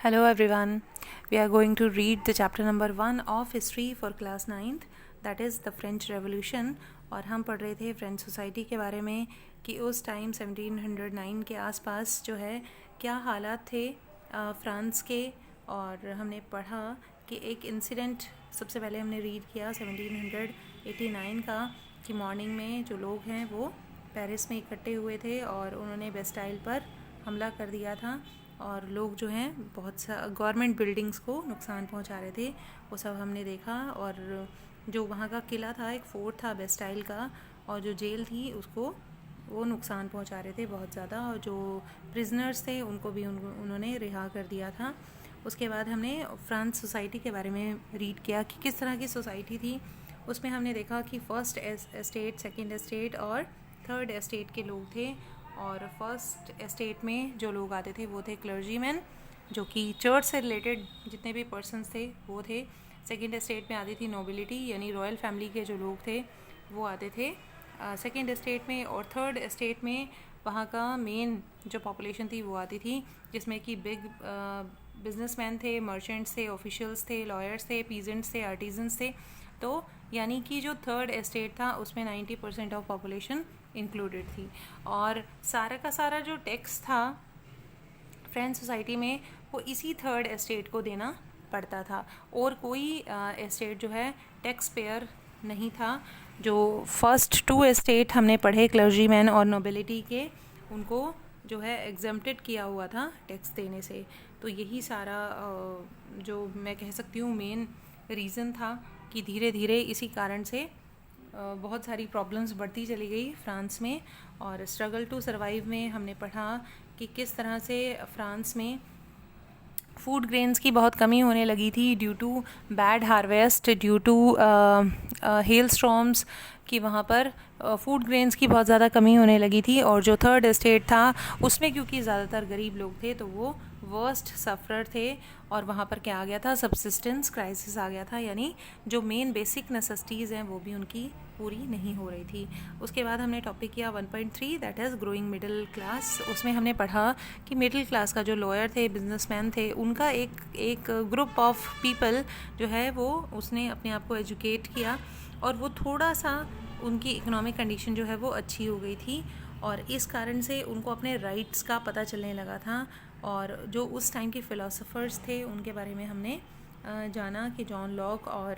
Hello everyone. We are going to read the chapter number 1 of history for class 9th, that is the French Revolution. और हम पढ़ रहे थे French society के बारे में कि उस टाइम 1709 के आसपास जो है क्या हालात थे फ्रांस के। और हमने पढ़ा कि एक इंसिडेंट सबसे पहले हमने रीड किया 1789 का कि मॉर्निंग में जो लोग हैं वो पेरिस में इकट्ठे हुए थे और उन्होंने बेस्टाइल पर हमला कर दिया था और लोग जो हैं बहुत सा गवर्नमेंट बिल्डिंग्स को नुकसान पहुंचा रहे थे। वो सब हमने देखा। और जो वहाँ का किला था, एक फोर्ट था बेस्टाइल का, और जो जेल थी उसको वो नुकसान पहुंचा रहे थे बहुत ज़्यादा, और जो प्रिजनर्स थे उनको भी उन्होंने रिहा कर दिया था। उसके बाद हमने फ्रांस सोसाइटी के बारे में रीड किया कि किस तरह की सोसाइटी थी। उसमें हमने देखा कि फर्स्ट एस्टेट, सेकंड एस्टेट और थर्ड एस्टेट के लोग थे। और फर्स्ट एस्टेट में जो लोग आते थे वो थे क्लर्जीमैन, जो कि चर्च से रिलेटेड जितने भी पर्सन्स थे वो थे। सेकंड एस्टेट में आती थी नोबिलिटी, यानी रॉयल फैमिली के जो लोग थे वो आते थे सेकंड एस्टेट में। और थर्ड एस्टेट में वहाँ का मेन जो पॉपुलेशन थी वो आती थी, जिसमें कि बिग बिजनेसमैन थे, मर्चेंट्स थे, ऑफिशियल्स थे, लॉयर्स थे, पीजेंट्स थे, आर्टिजन्स थे। तो यानी कि जो थर्ड एस्टेट था उसमें 90% ऑफ पॉपुलेशन इंक्लूडेड थी। और सारा का सारा जो टैक्स था फ्रेंच सोसाइटी में वो इसी थर्ड एस्टेट को देना पड़ता था, और कोई एस्टेट जो है टैक्स पेयर नहीं था। जो फर्स्ट 2 एस्टेट हमने पढ़े क्लर्जीमैन और नोबिलिटी के, उनको जो है एग्जेम्प्टेड किया हुआ था टैक्स देने से। तो यही सारा जो मैं कह सकती हूँ मेन रीज़न था कि धीरे धीरे इसी कारण से बहुत सारी प्रॉब्लम्स बढ़ती चली गई फ्रांस में। और स्ट्रगल टू सर्वाइव में हमने पढ़ा कि किस तरह से फ्रांस में फूड ग्रेन्स की बहुत कमी होने लगी थी due to bad harvest, due to hail storms, कि वहाँ पर फूड ग्रेन्स की बहुत ज़्यादा कमी होने लगी थी। और जो थर्ड एस्टेट था उसमें क्योंकि ज़्यादातर गरीब लोग थे तो वो वर्स्ट सफ़रर थे, और वहाँ पर क्या आ गया था, सब्सिस्टेंस क्राइसिस आ गया था, यानी जो मेन बेसिक नेसेसिटीज़ हैं वो भी उनकी पूरी नहीं हो रही थी। उसके बाद हमने टॉपिक किया 1.3, that is growing middle class. उसमें हमने पढ़ा कि मिडिल क्लास का जो लॉयर थे, बिजनेसमैन थे, उनका एक ग्रुप ऑफ पीपल जो है वो उसने अपने आप को एजुकेट किया, और वो थोड़ा सा उनकी इकोनॉमिक कंडीशन जो है वो अच्छी हो गई थी, और इस कारण से उनको अपने राइट्स का पता चलने लगा था। और जो उस टाइम के फ़िलोसोफर्स थे उनके बारे में हमने जाना कि जॉन लॉक और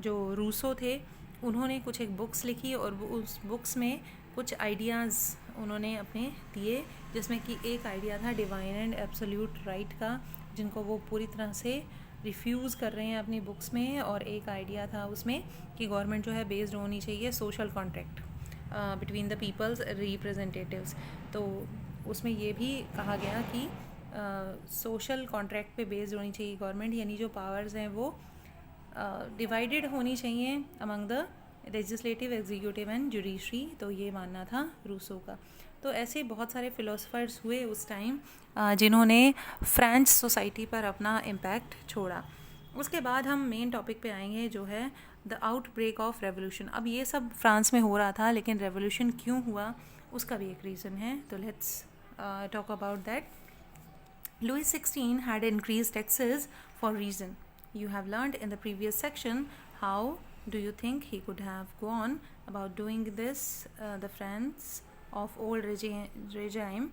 जो रूसो थे उन्होंने कुछ एक बुक्स लिखी, और उस बुक्स में कुछ आइडियाज़ उन्होंने अपने दिए, जिसमें कि एक आइडिया था डिवाइन एंड एब्सोल्यूट राइट का, जिनको वो पूरी तरह से रिफ्यूज़ कर रहे हैं अपनी बुक्स में। और एक आइडिया था उसमें कि गवर्नमेंट जो है बेस्ड होनी चाहिए social contract between the people's representatives. तो उसमें ये भी कहा गया कि सोशल कॉन्ट्रैक्ट पे बेस्ड होनी चाहिए गवर्नमेंट, यानी जो पावर्स हैं वो डिवाइडेड होनी चाहिए among the legislative, executive and judiciary. तो ये मानना था रूसो का। तो ऐसे बहुत सारे फ़िलोसफर्स हुए उस टाइम जिन्होंने फ्रेंच सोसाइटी पर अपना इम्पैक्ट छोड़ा। उसके बाद हम मेन टॉपिक पे आएंगे जो है द आउटब्रेक ऑफ रेवोल्यूशन। अब ये सब फ्रांस में हो रहा था, लेकिन रेवोल्यूशन क्यों हुआ उसका भी एक रीज़न है, तो let's talk about that. Louis XVI had increased taxes for reason. You have learned in the previous section. How do you think he could have gone about doing this? The France of old regime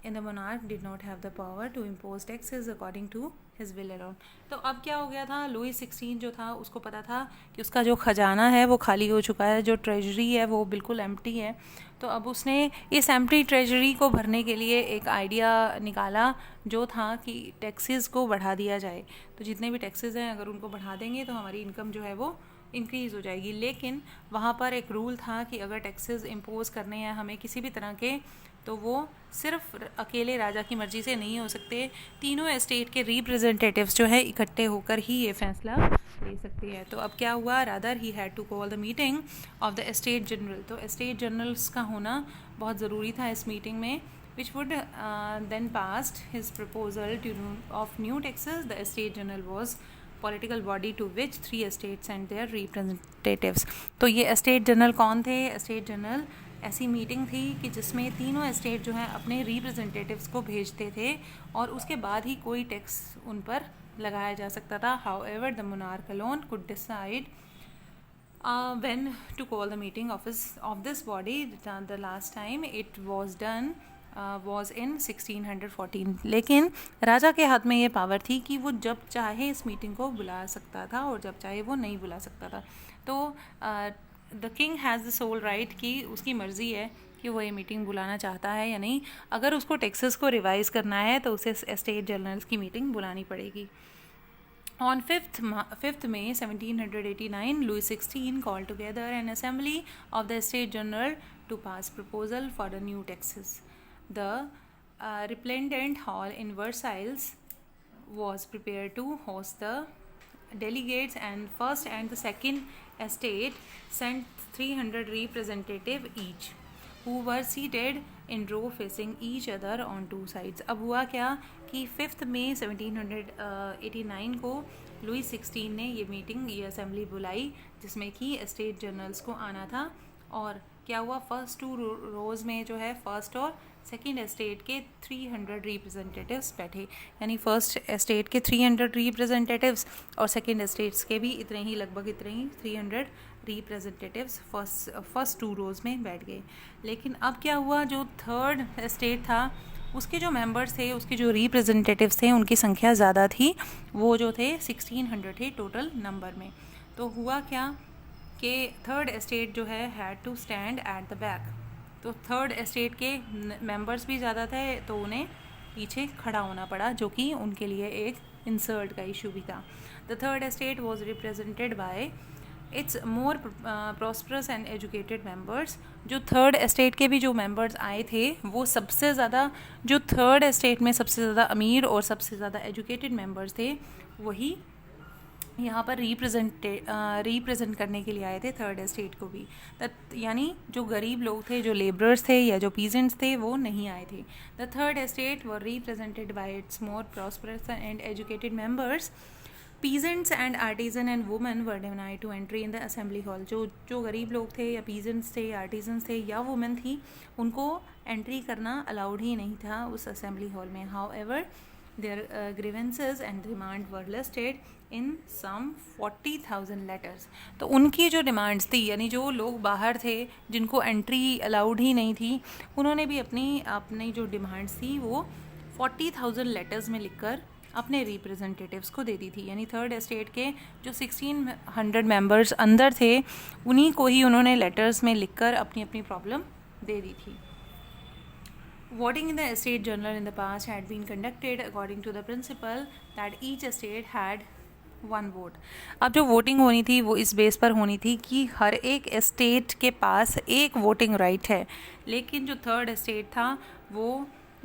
in the monarch did not have the power to impose taxes according to his will alone. तो अब क्या हो गया था, Louis 16 जो था उसको पता था कि उसका जो खजाना है वो खाली हो चुका है, जो ट्रेजरी है वो बिल्कुल एम्प्टी है। तो अब उसने इस एम्प्टी ट्रेजरी को भरने के लिए एक आइडिया निकाला, जो था कि टैक्सेस को बढ़ा दिया जाए। तो जितने भी टैक्सेस हैं अगर उनको बढ़ा देंगे तो हमारी इनकम जो है वो इंक्रीज़ हो जाएगी। लेकिन वहाँ पर एक रूल था कि अगर टैक्सेस इम्पोज करने हैं हमें किसी भी तरह के, तो वो सिर्फ अकेले राजा की मर्ज़ी से नहीं हो सकते, तीनों एस्टेट के रिप्रेजेंटेटिव्स जो है इकट्ठे होकर ही ये फैसला ले सकते हैं। तो अब क्या हुआ, rather he had to call the meeting of the estate general. तो एस्टेट जनरल्स का होना बहुत ज़रूरी था इस मीटिंग में, which would then passed his proposal of new taxes. The estate general was political body to which 3 estates and their representatives. तो ये estate general कौन थे, estate general ऐसी मीटिंग थी कि जिसमें तीनों स्टेट जो है अपने रिप्रेजेंटेटिव्स को भेजते थे और उसके बाद ही कोई टैक्स उन पर लगाया जा सकता था. However the monarch alone could decide when to call the meeting of this body. The last time it was done was in 1614. लेकिन राजा के हाथ में ये पावर थी कि वो जब चाहे इस मीटिंग को बुला सकता था और जब चाहे वो नहीं बुला सकता था. तो the king has the sole right कि उसकी मर्ज़ी है कि वो ये मीटिंग बुलाना चाहता है या नहीं. अगर उसको टैक्सेस को रिवाइज़ करना है तो उसे स्टेट जनरल्स की मीटिंग बुलानी पड़ेगी. On 5th May 1789, Louis XVI called together an assembly of the State General to pass proposal for the new taxes. The resplendent hall in Versailles was prepared to host the delegates, and first and the second estate sent 300 representatives each, who were seated in row facing each other on two sides. अब हुआ क्या कि 5 मई 1789 को Louis 16 ने ये meeting, ये assembly बुलाई जिसमें कि स्टेट जनरल्स को आना था. और क्या हुआ, फर्स्ट 2 रोज़ में जो है फर्स्ट और सेकेंड एस्टेट के 300 रिप्रेजेंटेटिव्स बैठे. यानी फर्स्ट एस्टेट के 300 रिप्रेजेंटेटिव्स और सेकेंड एस्टेट्स के भी इतने ही, लगभग इतने ही 300 रिप्रेजेंटेटिव्स फर्स्ट 2 रोज़ में बैठ गए. लेकिन अब क्या हुआ, जो थर्ड एस्टेट था उसके जो मेंबर्स थे, उसके जो रिप्रेजेंटेटिव्स थे, उनकी संख्या ज़्यादा थी. वो जो थे 1600 थे टोटल नंबर में. तो हुआ क्या कि थर्ड एस्टेट जो है had to stand at the back. तो थर्ड एस्टेट के मेंबर्स भी ज़्यादा थे तो उन्हें पीछे खड़ा होना पड़ा, जो कि उनके लिए एक इंसल्ट का इशू भी था. The third estate was represented by its more prosperous and educated members. जो थर्ड एस्टेट के भी जो मेंबर्स आए थे वो सबसे ज़्यादा, जो थर्ड एस्टेट में सबसे ज़्यादा अमीर और सबसे ज़्यादा एजुकेटेड मेंबर्स थे, वही यहाँ पर रिप्रेजेंट करने के लिए आए थे थर्ड एस्टेट को भी. यानी जो गरीब लोग थे, जो लेबरर्स थे या जो पीजेंट्स थे, वो नहीं आए थे. The third estate were represented by its more prosperous and educated members. Peasants and artisan and women were denied to entry in the assembly hall. जो गरीब लोग थे या पीजेंट्स थे, आर्टिजन्स थे या वुमेन थी, उनको एंट्री करना अलाउड ही नहीं था उस असेंबली हॉल में. However their grievances and demand were listed in some 40,000 letters. तो उनकी जो डिमांड्स थी, यानी जो लोग बाहर थे जिनको एंट्री अलाउड ही नहीं थी, उन्होंने भी अपनी जो डिमांड्स थी वो 40,000 लेटर्स में लिखकर अपने रिप्रेजेंटेटिव्स को दे दी थी. यानी थर्ड एस्टेट के जो 1600 मेंबर्स अंदर थे, उन्हीं को ही उन्होंने लेटर्स में लिखकर अपनी अपनी प्रॉब्लम दे दी थी. Voting in the estate journal in the past had been conducted according to the principle that each estate had one vote. अब जो वोटिंग होनी थी वो इस बेस पर होनी थी कि हर एक एस्टेट के पास एक वोटिंग राइट है. लेकिन जो थर्ड एस्टेट था वो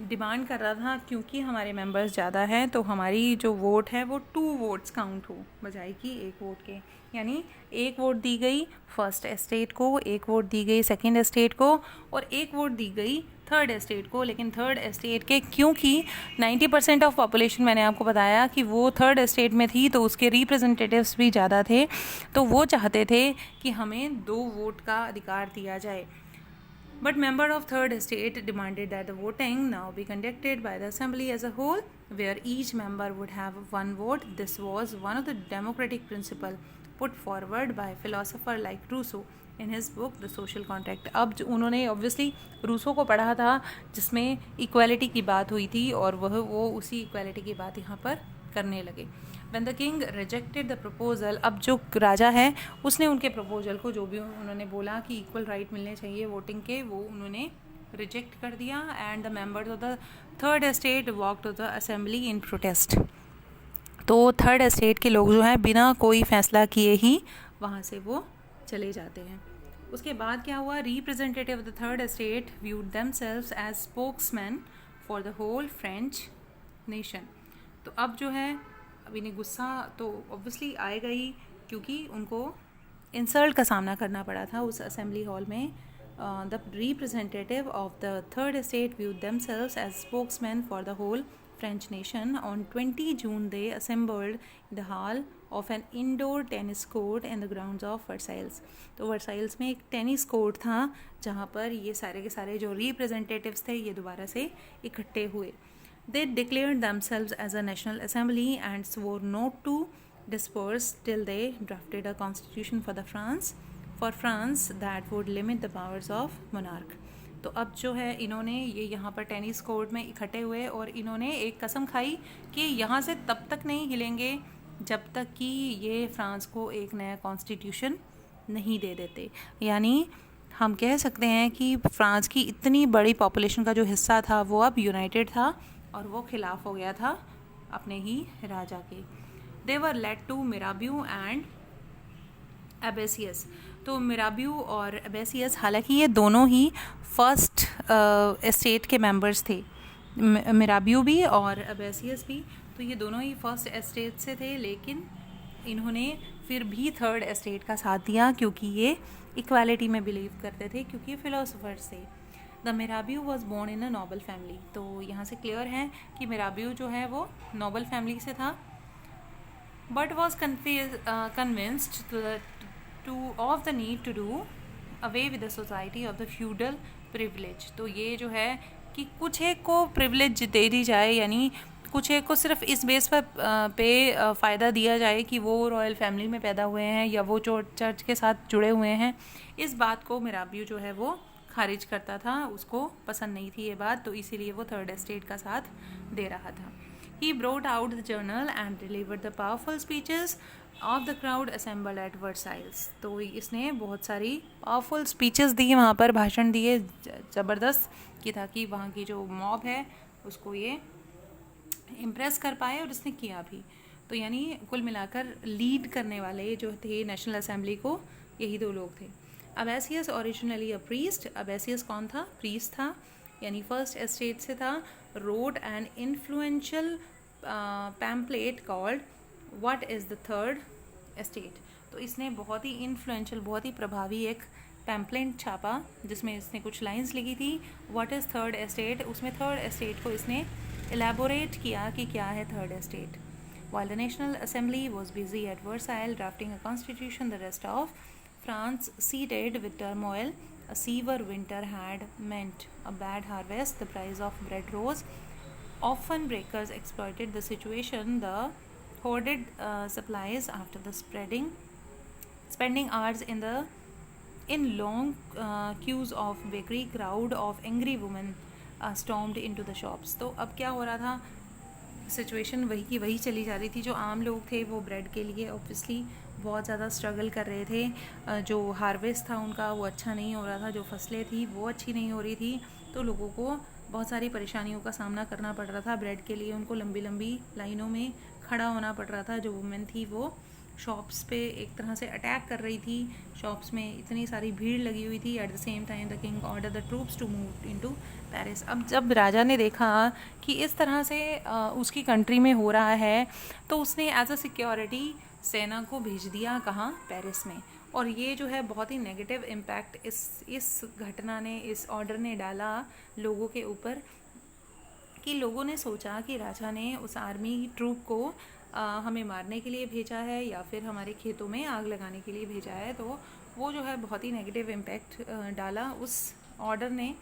डिमांड कर रहा था क्योंकि हमारे मेंबर्स ज़्यादा हैं तो हमारी जो वोट है वो 2 वोट्स काउंट हो बजाय कि 1 वोट के. यानी 1 वोट दी गई फर्स्ट एस्टेट को, 1 वोट दी गई सेकेंड एस्टेट को और 1 वोट दी गई थर्ड एस्टेट को. लेकिन थर्ड एस्टेट के, क्योंकि 90% ऑफ पॉपुलेशन मैंने आपको बताया कि वो थर्ड एस्टेट में थी, तो उसके रिप्रेजेंटेटिव्स भी ज़्यादा थे, तो वो चाहते थे कि हमें 2 वोट का अधिकार दिया जाए. But member of third estate demanded that the voting now be conducted by the assembly as a whole, where each member would have 1 vote. This was one of the democratic principle put forward by philosopher like Rousseau in his book The Social Contract. अब उन्होंने obviously Rousseau को पढ़ा था जिसमें equality की बात हुई थी और वो उसी इक्वालिटी की बात यहाँ पर करने लगे. When the king rejected the proposal, अब जो राजा है उसने उनके प्रपोजल को, जो भी उन्होंने बोला कि इक्वल राइट मिलने चाहिए वोटिंग के, वो उन्होंने रिजेक्ट कर दिया. And the members of the third estate walk to the assembly in protest. तो थर्ड एस्टेट के लोग जो हैं बिना कोई फैसला किए ही वहाँ से वो चले जाते हैं. उसके बाद क्या हुआ, representative of the third estate viewed themselves as spokesman for the whole French nation. तो अब जो है, अब इन्हें गुस्सा तो ऑब्वियसली आएगा ही क्योंकि उनको इंसल्ट का सामना करना पड़ा था उस असेंबली हॉल में. The representative of the third estate viewed themselves as spokesman for the whole French nation. On 20 June, they assembled in the hall of an indoor tennis court in the grounds of Versailles. तो Versailles में एक tennis court था जहाँ पर ये सारे के सारे जो रिप्रेजेंटेटिव्स थे ये दोबारा से इकट्ठे हुए। दे declared themselves as a national assembly and swore not to disperse till they drafted a constitution for France that would limit the powers of monarch। तो अब जो है इन्होंने ये यहाँ पर टेनिस कोर्ट में इकट्ठे हुए और इन्होंने एक कसम खाई कि यहाँ से तब तक नहीं हिलेंगे जब तक कि ये फ्रांस को एक नया कॉन्स्टिट्यूशन नहीं दे देते। यानी हम कह सकते हैं कि फ्रांस की इतनी बड़ी पॉपुलेशन का जो हिस्सा था वो अब यूनाइटेड था और वो खिलाफ हो गया था अपने ही राजा के। दे वर लेड टू मिराबियू एंड एबेसियस। तो मिराबियू और एबेसियस हालांकि ये दोनों ही फर्स्ट एस्टेट के मेंबर्स थे, मिराबियू भी और एबेसियस भी, तो ये दोनों ही फर्स्ट एस्टेट से थे, लेकिन इन्होंने फिर भी थर्ड एस्टेट का साथ दिया क्योंकि ये इक्वालिटी में बिलीव करते थे, क्योंकि फिलोसोफर्स थे। The Mirabeau was born in a noble family. तो यहाँ से क्लियर है कि मिराबियू जो है वो नोबल फैमिली से था, but was convinced of the need to do away with the society of the feudal privilege। तो ये जो है कि कुछ एक को प्रिविलेज दे दी जाए, यानी कुछ एक को सिर्फ इस बेस पर फ़ायदा दिया जाए कि वो रॉयल फैमिली में पैदा हुए हैं या वो चर्च के साथ जुड़े हुए हैं। इस बात को मिराबियू जो है वो खारिज करता था, उसको पसंद नहीं थी ये बात, तो इसीलिए वो थर्ड एस्टेट का साथ दे रहा था। He brought out the journal and delivered the powerful speeches of the crowd assembled at Versailles। तो इसने बहुत सारी पावरफुल स्पीचेस दी, वहाँ पर भाषण दिए ज़बरदस्त, कि ताकि वहाँ की जो मॉब है उसको ये इम्प्रेस कर पाए, और इसने किया भी। तो यानी कुल मिलाकर लीड करने वाले जो थे नेशनल असेंबली को, यही दो लोग थे। अबेसियस ओरिजिनली अ प्रीस्ट। अबेसियस कौन था? प्रीस्ट था, यानी फर्स्ट एस्टेट से था। Wrote an influential pamphlet called what is the third estate. तो इसने बहुत ही इन्फ्लुएंशियल, बहुत ही प्रभावी एक पैम्पलेट छापा जिसमें इसने कुछ लाइंस लिखी थी, व्हाट इज़ थर्ड एस्टेट। उसमें थर्ड एस्टेट को इसने एलैबोरेट किया कि क्या है third estate. While the National Assembly was busy at Versailles drafting a constitution, the rest of France seethed with turmoil. A severe winter had meant a bad harvest. The price of bread rose. Often breakers exploited the situation. The hoarded supplies after the spending hours in long queues of bakery. Crowd of angry women stormed into the shops। तो अब क्या हो रहा था, situation वही की वही चली जा रही थी। जो आम लोग थे वो ब्रेड के लिए ऑब्वियसली बहुत ज़्यादा स्ट्रगल कर रहे थे। जो हार्वेस्ट था उनका वो अच्छा नहीं हो रहा था, जो फसलें थी वो अच्छी नहीं हो रही थी, तो लोगों को बहुत सारी परेशानियों का सामना करना पड़ रहा था। ब्रेड के लिए उनको लंबी लंबी लाइनों में खड़ा होना पड़ रहा था। जो वुमेन थी वो शॉप्स पे एक तरह से अटैक कर रही थी, शॉप्स में इतनी सारी भीड़ लगी हुई थी। At the same time the king order the troops to move into Paris. अब जब राजा ने देखा कि इस तरह से उसकी कंट्री में हो रहा है, तो उसने एज अ सिक्योरिटी सेना को भेज दिया, कहाँ? पेरिस में। और ये जो है बहुत ही नेगेटिव इम्पैक्ट इस घटना ने, इस ऑर्डर ने डाला लोगों के ऊपर, कि लोगों ने सोचा कि राजा ने उस आर्मी ट्रूप को हमें मारने के लिए भेजा है या फिर हमारे खेतों में आग लगाने के लिए भेजा है। तो वो जो है बहुत ही नेगेटिव इम्पैक्ट डाला उस ऑर्डर ने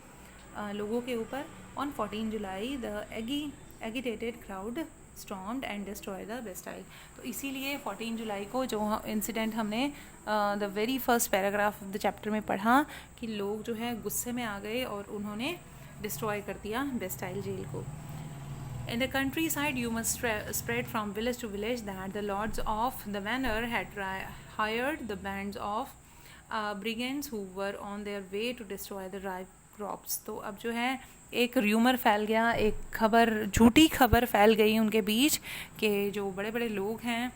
लोगों के ऊपर। On 14 July the agitated crowd stormed and destroy the Bastille. तो इसीलिए 14 जुलाई को जो इंसिडेंट हमने the very first paragraph of the chapter में पढ़ा, कि लोग जो है गुस्से में आ गए और उन्होंने डिस्ट्रॉय कर दिया बेस्टाइल जेल को। In the countryside, you must spread from village to village that the lords of the manor had hired the bands of brigands who were on their way to destroy the ripe crops। तो अब जो है एक rumour फैल गया, एक खबर, झूठी खबर फैल गई उनके बीच कि जो बड़े बड़े लोग हैं,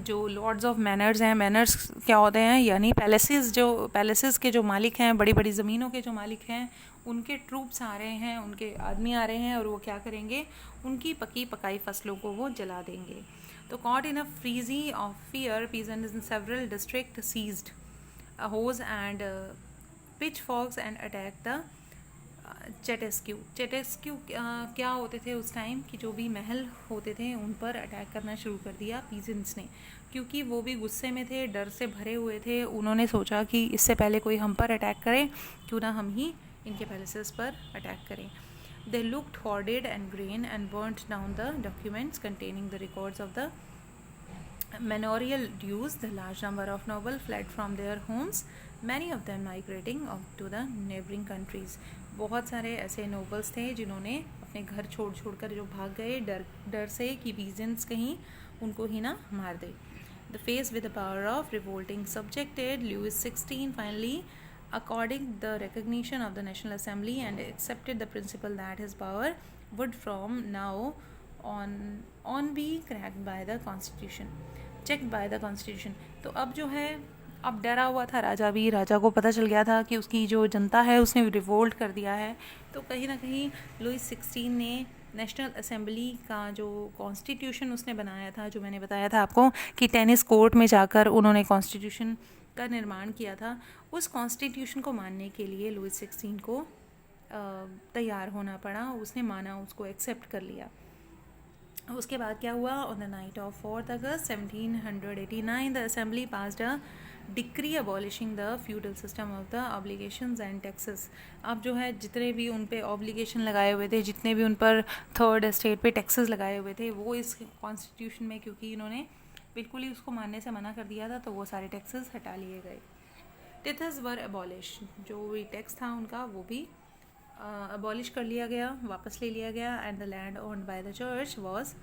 जो लॉर्ड्स ऑफ मैनर्स हैं, मैनर्स क्या होते हैं, यानी पैलेसेस के जो मालिक हैं, बड़ी बड़ी ज़मीनों के जो मालिक हैं, उनके ट्रूप्स आ रहे हैं, उनके आदमी आ रहे हैं, और वो क्या करेंगे, उनकी पकी पकाई फसलों को वो जला देंगे। तो caught in a frizzy of fear, peasants in several districts seized hoes and pitchforks and attacked the चेटेस्क्यू क्या होते थे उस टाइम कि जो भी महल होते थे उन पर अटैक करना शुरू कर दिया पीजेंट्स ने, क्योंकि वो भी गुस्से में थे, डर से भरे हुए थे। उन्होंने सोचा कि इससे पहले कोई हम पर अटैक करे, क्यों ना हम ही इनके पैलेसेस पर अटैक करें। They looked hoarded and green and burnt down the documents containing the records of the manorial dues. The large number of nobles fled from their homes, many of them migrating to the neighboring countries. बहुत सारे ऐसे nobles थे जिन्होंने अपने घर छोड़ कर जो भाग गए डर से कि पीजेंट्स कहीं उनको ही ना मार दे। The faced with the power of revolting subjected, Louis XVI finally according the recognition of the National Assembly and accepted the principle that his power would from now on be checked by the Constitution। तो अब जो है, अब डरा हुआ था राजा भी, राजा को पता चल गया था कि उसकी जो जनता है उसने रिवोल्ट कर दिया है। तो कहीं ना कहीं लुईस 16 ने नेशनल असेंबली का जो कॉन्स्टिट्यूशन उसने बनाया था, जो मैंने बताया था आपको कि टेनिस कोर्ट में जाकर उन्होंने कॉन्स्टिट्यूशन का निर्माण किया था, उस कॉन्स्टिट्यूशन को मानने के लिए लुईस 16 को तैयार होना पड़ा। उसने माना, उसको एक्सेप्ट कर लिया। उसके बाद क्या हुआ? On the night of 4 August 1789 the assembly passed a decree abolishing the feudal system of the obligations and taxes. अब जो है जितने भी उन पे ऑब्लिगेशन लगाए हुए थे, जितने भी उन पर थर्ड एस्टेट पे टैक्सेस लगाए हुए थे, वो इस कॉन्स्टिट्यूशन में, क्योंकि इन्होंने बिल्कुल ही उसको मानने से मना कर दिया था, तो वो सारे टैक्सेस हटा लिए गए। टेथस वर अबॉलिश, जो भी टैक्स था उनका वो भी अबॉलिश कर लिया गया, वापस ले लिया गया। And the land owned by the church was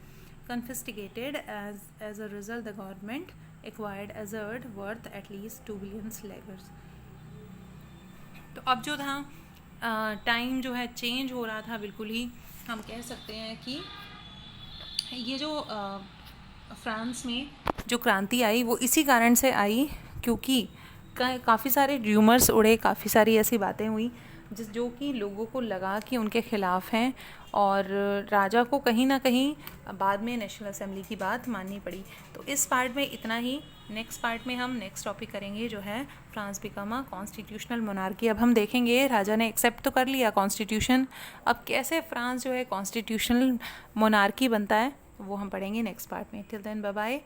confiscated as a result the government acquired assert worth at least 2 billion livres। तो अब जो था टाइम जो है चेंज हो रहा था, बिल्कुल ही हम कह सकते हैं कि ये जो फ्रांस में जो क्रांति आई वो इसी कारण से आई, क्योंकि काफ़ी सारे र्यूमर्स उड़े, काफ़ी सारी ऐसी बातें हुई जो कि लोगों को लगा कि उनके ख़िलाफ़ हैं, और राजा को कहीं ना कहीं बाद में नेशनल असेंबली की बात माननी पड़ी। तो इस पार्ट में इतना ही। नेक्स्ट पार्ट में हम नेक्स्ट टॉपिक करेंगे जो है France become a constitutional monarchy. अब हम देखेंगे राजा ने एक्सेप्ट तो कर लिया कॉन्स्टिट्यूशन, अब कैसे फ्रांस जो है कॉन्स्टिट्यूशनल मोनार्की बनता है वो हम पढ़ेंगे नेक्स्ट पार्ट में। Till then bye bye.